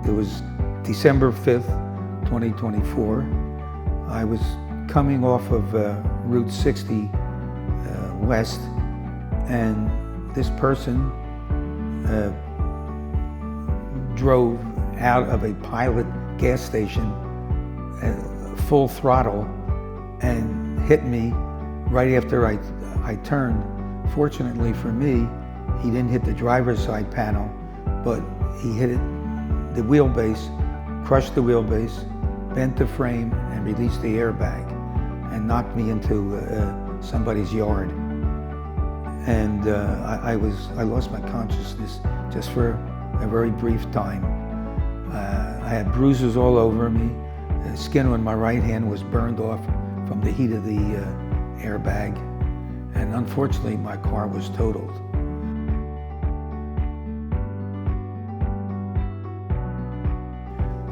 It was December 5th, 2024. I was coming off of Route 60 west, and this person drove out of a Pilot gas station full throttle and hit me right after I turned. Fortunately for me, he didn't hit the driver's side panel, but he hit the wheelbase, crushed the wheelbase, bent the frame, and released the airbag, and knocked me into somebody's yard. And I lost my consciousness just for a very brief time. I had bruises all over me. The skin on my right hand was burned off from the heat of the airbag, and unfortunately my car was totaled.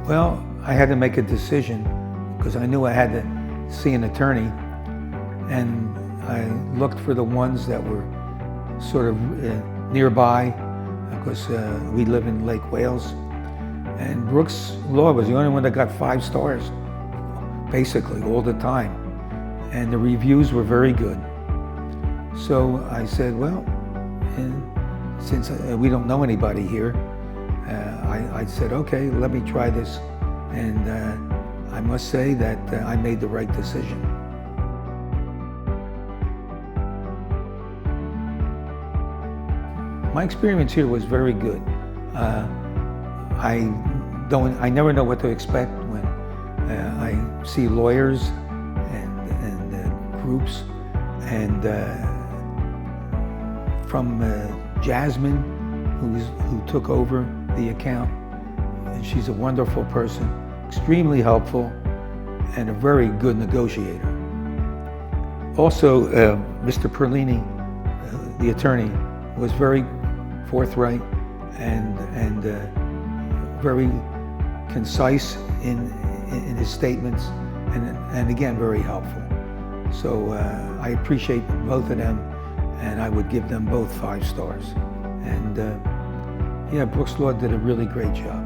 Well, I had to make a decision because I knew I had to see an attorney, and I looked for the ones that were sort of nearby, because we live in Lake Wales, and Brooks Law was the only one that got 5 stars, basically all the time, and the reviews were very good. So I said, well, since we don't know anybody here, I said, okay, let me try this, and I must say that I made the right decision. My experience here was very good. I never know what to expect when I see lawyers and groups, and from Jasmine, who took over the account, and she's a wonderful person, extremely helpful, and a very good negotiator. Also, Mr. Perlini, the attorney, was very forthright and very concise in his statements, and again, very helpful. So I appreciate both of them, and I would give them both 5 stars. And yeah, Brooks Law did a really great job.